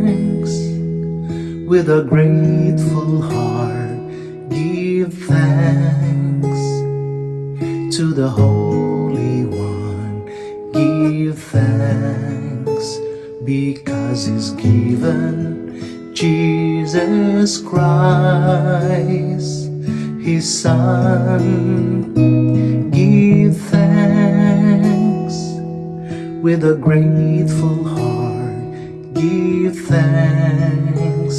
thanks with a grateful heart. Give thanks to the Holy One. Give thanks because He's given Jesus Christ, His Son. Give thanks with a grateful heart. Give thanks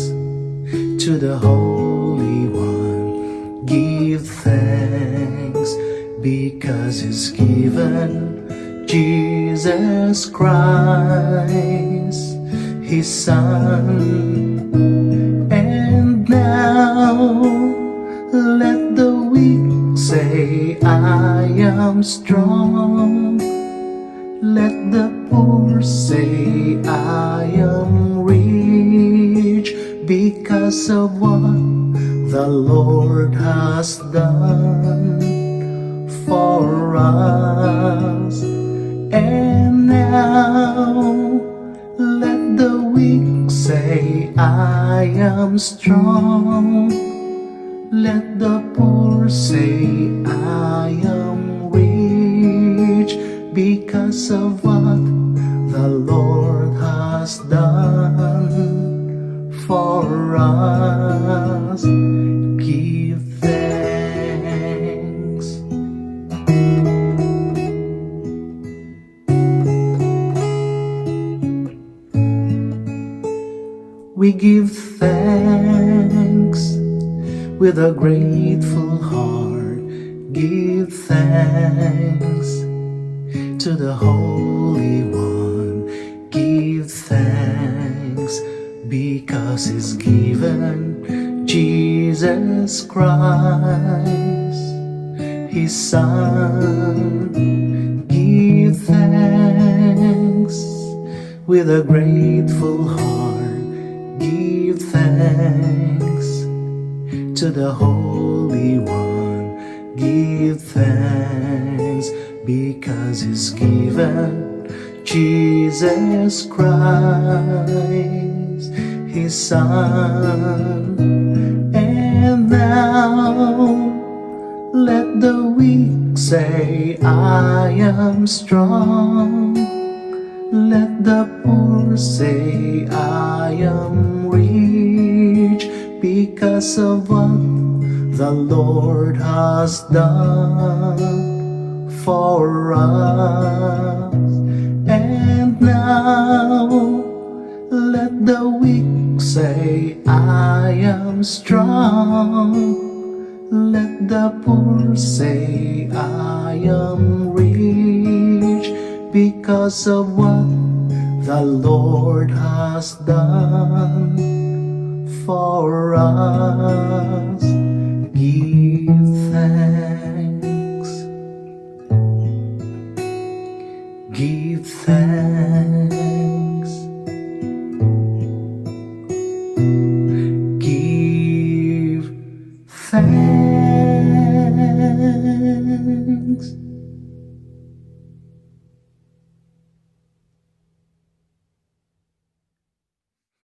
to the Holy One. Give thanks because He's given Jesus Christ, His Son. And now let the weak say, I am strong. Let the poor say, I am rich because of what the Lord has done for us. And now let the weak say, I am strong. Let the poor say, I am rich because of what the Lord has done for us. Give thanks. We give thanks with a grateful heart. Give thanks to the Holy One. Give thanks because He's given Jesus Christ, His Son. Give thanks with a grateful heart. Give thanks to the Holy One. Give thanks because He's given Jesus Christ, His Son. And now let the weak say, I am strong. Let the poor say, I am rich because of what the Lord has done for us. And now let the weak say, I am strong. Let the poor say, I am rich because of what the Lord has done for us. Give thanks. Give thanks. Give thanks.